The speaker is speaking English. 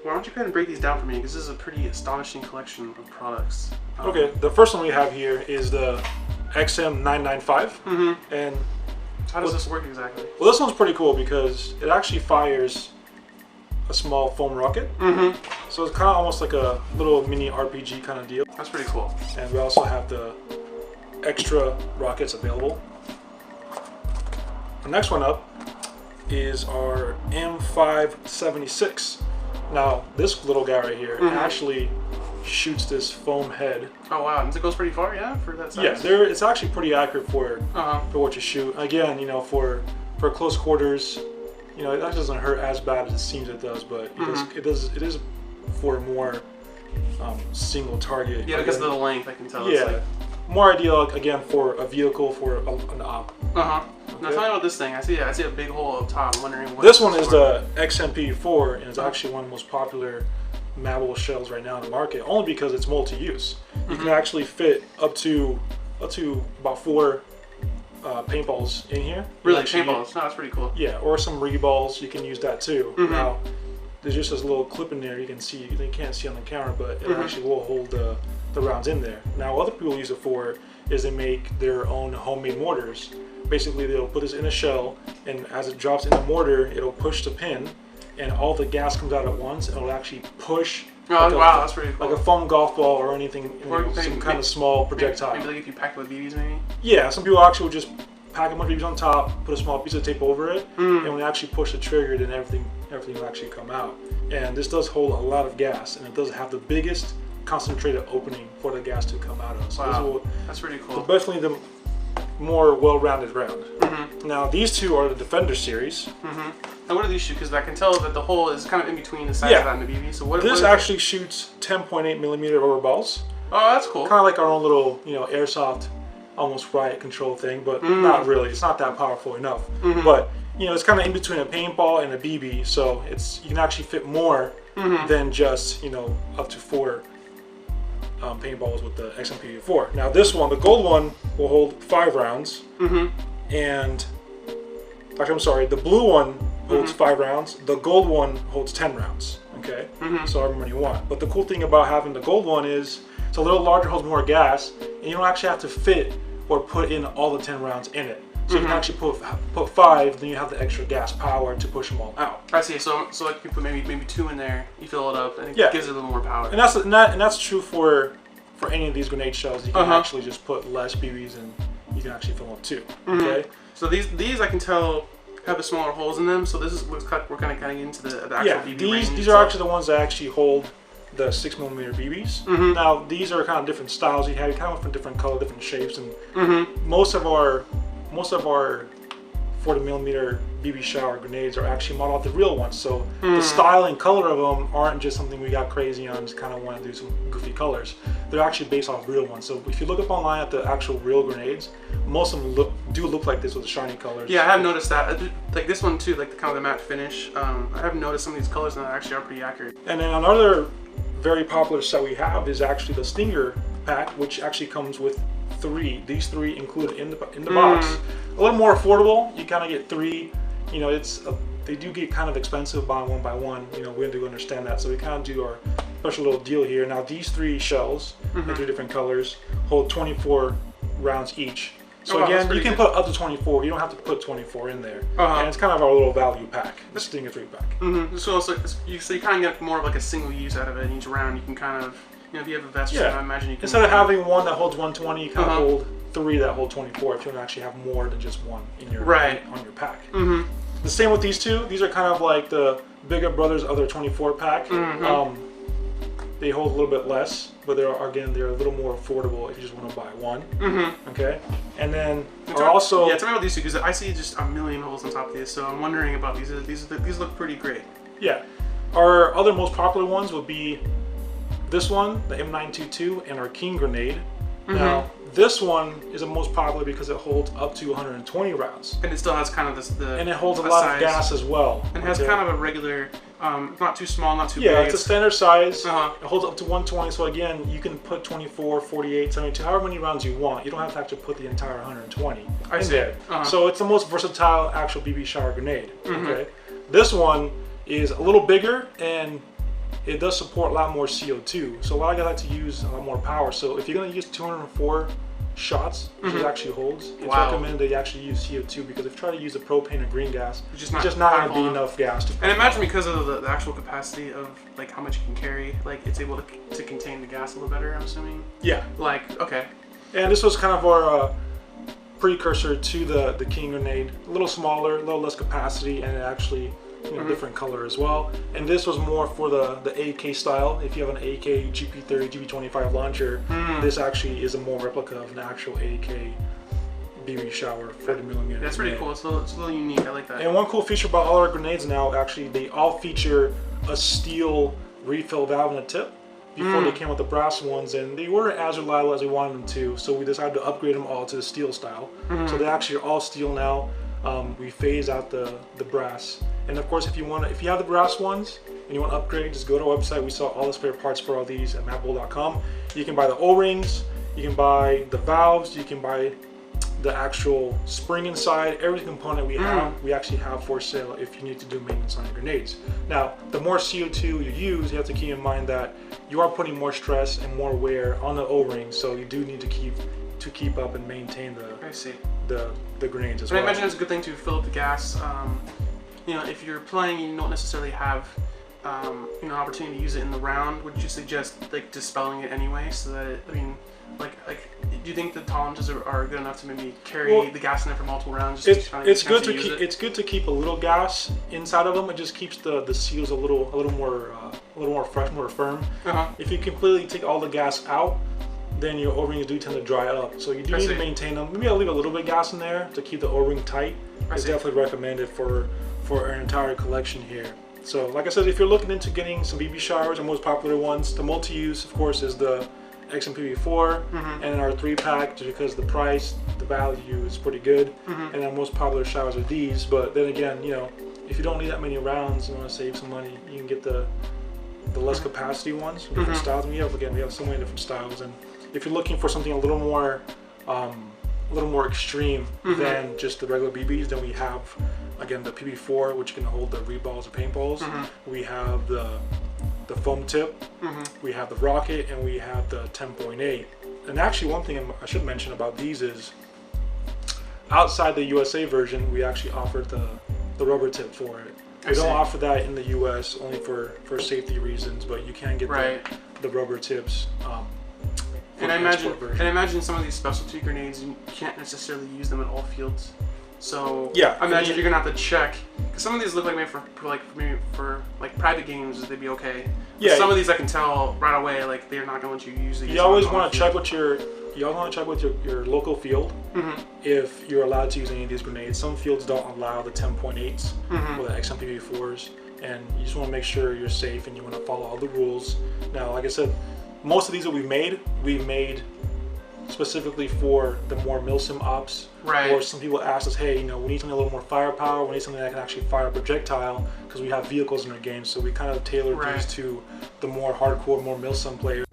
why don't you go ahead and break these down for me? Because this is a pretty astonishing collection of products. Okay, the first one we have here is the XM995. And how does this work exactly? Well, this one's pretty cool because it actually fires a small foam rocket. So it's kind of almost like a little mini RPG kind of deal. That's pretty cool. And we also have the extra rockets available. The next one up is our M576. Now, this little guy right here actually shoots this foam head. Oh wow, and it goes pretty far, yeah, for that size? Yeah, it's actually pretty accurate for what you shoot. Again, you know, for close quarters, you know, it actually doesn't hurt as bad as it seems it does, but it is for a more single target. Yeah, because of the length, I can tell. Yeah, it's like... more ideal again for a vehicle, for an op. Okay. Now tell me about this thing. I see a big hole up top. I'm wondering what. This one is the XMP4, and it's actually one of the most popular Madbull shells right now in the market, only because it's multi-use. You can actually fit up to about 4 paintballs in here. Really, paintballs? No, that's pretty cool. Yeah, or some re-balls. You can use that too. Now, there's just this little clip in there. You can see. You can't see on the camera, but it actually will hold the rounds in there. Now, what other people use it for is they make their own homemade mortars. Basically, they'll put this in a shell, and as it drops in the mortar, it'll push the pin, and all the gas comes out at once, and it'll actually push. Oh, wow, that's pretty cool. Like a foam golf ball or anything, some kind of small projectile. Maybe like if you pack it with BBs, maybe? Yeah, some people actually will just pack a bunch of BBs on top, put a small piece of tape over it, and when they actually push the trigger, then everything will actually come out. And this does hold a lot of gas, and it does have the biggest concentrated opening for the gas to come out of. So wow, that's pretty cool. Definitely the more well-rounded round. Now these two are the Defender series. Now what do these shoot? Because I can tell that the hole is kind of in between the size of that and the BB. So what? This actually shoots 10.8mm rubber balls. Oh, that's cool. Kind of like our own little, you know, airsoft, almost riot control thing, but not really. It's not that powerful enough. But you know, it's kind of in between a paintball and a BB, so you can actually fit more than just, you know, up to 4 paintballs with the XMP4. Now this one, the gold one, will hold 5 rounds, and actually I'm sorry, the blue one holds 5 rounds. The gold one holds 10 rounds. Okay, so however many you want. But the cool thing about having the gold one is it's a little larger, holds more gas, and you don't actually have to fit or put in all the 10 rounds in it. So you can actually put 5, then you have the extra gas power to push them all out. I see. So like you put maybe 2 in there, you fill it up, and it gives it a little more power. And that's true for any of these grenade shells. You can actually just put less BBs and you can actually fill them up too. Okay. So these I can tell have the smaller holes in them. So this is we're kind of getting into the actual BB range. These are actually the ones that actually hold the 6mm BBs. Now these are kind of different styles. You have kind of from different color, different shapes, and most of our 40mm BB shower grenades are actually modeled off the real ones. So the style and color of them aren't just something we got crazy on, just kind of want to do some goofy colors. They're actually based off real ones. So if you look up online at the actual real grenades, most of them do look like this with the shiny colors. Yeah, I have noticed that. Like this one too, like the kind of the matte finish. I have noticed some of these colors and they actually are pretty accurate. And then another very popular set we have is actually the Stinger pack, which actually comes with 3. These 3 included in the box. A little more affordable. You kind of get 3. You know, they do get kind of expensive buying one by one. You know, we do understand that, so we kind of do our special little deal here. Now these 3 shells in 3 different colors hold 24 rounds each. So again, you can put up to 24. You don't have to put 24 in there. And it's kind of our little value pack, the Stinger 3 pack. So you kind of get more of like a single use out of it in each round. You can kind of, you know, if you have a vest, I imagine you can. Instead of having one that holds 120, you kind of hold 3 that hold 24. If you don't actually have more than just one in your on your pack. The same with these 2. These are kind of like the bigger brothers of their 24 pack. They hold a little bit less, but they're a little more affordable if you just want to buy one. Okay, and then also tell me about these 2 because I see just a million holes on top of these, so I'm wondering about these. These look pretty great. Yeah, our other most popular ones would be this one, the M922, and our King grenade. Now this one is the most popular because it holds up to 120 rounds. And it still has kind of and it holds a lot of gas as well. And has kind of a regular, not too small, not too big. Yeah, it's a standard size. It holds up to 120, so again, you can put 24, 48, 72, however many rounds you want. You don't have to actually put the entire 120 in there. So it's the most versatile actual BB shower grenade. Okay, this one is a little bigger and it does support a lot more CO2. So a lot of guys like to use a lot more power. So if you're going to use 204 shots, which it actually holds, it's recommended that you actually use CO2, because if you try to use a propane or green gas, it's just not going to be enough gas to and imagine because of the actual capacity of like how much you can carry, like it's able to contain the gas a little better, I'm assuming. Yeah. Like, okay. And this was kind of our precursor to the King grenade. A little smaller, a little less capacity, and it actually, you know, different color as well. And this was more for the AK style. If you have an AK GP30, GP25 launcher, this actually is a more replica of an actual AK BB shower 40mm. That's pretty cool. It's a little unique. I like that. And one cool feature about all our grenades now, actually, they all feature a steel refill valve in the tip. Before they came with the brass ones, and they weren't as reliable as we wanted them to, so we decided to upgrade them all to the steel style. So they actually are all steel now. We phase out the brass, and of course, if you have the brass ones and you want to upgrade, just go to our website. We sell all the spare parts for all these at madbull.com. You can buy the O-rings, you can buy the valves, you can buy the actual spring inside. Every component we have, we actually have for sale if you need to do maintenance on your grenades. Now, the more CO2 you use, you have to keep in mind that you are putting more stress and more wear on the O-ring, so you do need to keep up and maintain the grenades as well. I imagine it's a good thing to fill up the gas. You know, if you're playing, you don't necessarily have you know, opportunity to use it in the round. Would you suggest like dispelling it anyway, so that it, I mean, like do you think the tolerances are good enough to maybe carry the gas in there for multiple rounds? It's good to keep a little gas inside of them. It just keeps the seals a little more fresh, more firm. If you completely take all the gas out, then your O-rings do tend to dry up. So you do need to maintain them. Maybe I'll leave a little bit of gas in there to keep the O-ring tight. It's definitely recommended for our entire collection here. So like I said, if you're looking into getting some BB showers, our most popular ones, the multi-use, of course, is the XMPV4 and our 3-pack, just because the price, the value is pretty good. And our most popular showers are these. But then again, you know, if you don't need that many rounds and want to save some money, you can get the less capacity ones, different styles. And we have so many different styles. And if you're looking for something a little more extreme than just the regular BBs, then we have, again, the PB4, which can hold the reballs or paintballs. We have the foam tip, we have the rocket, and we have the 10.8. And actually, one thing I should mention about these is, outside the USA version, we actually offered the rubber tip for it. We don't offer that in the US, only for safety reasons, but you can get the rubber tips. And I imagine some of these specialty grenades, you can't necessarily use them in all fields. So I imagine you're gonna have to check, because some of these look like maybe for private games they'd be okay. But some of these I can tell right away, like they're not gonna let you use these. You always want to check with your local field if you're allowed to use any of these grenades. Some fields don't allow the 10.8s or the XMPV4s, and you just want to make sure you're safe and you want to follow all the rules. Now, like I said, most of these that we made specifically for the more milsim ops. Or some people ask us, hey, you know, we need something a little more firepower. We need something that can actually fire a projectile, because we have vehicles in our game. So we kind of tailored these to the more hardcore, more milsim players.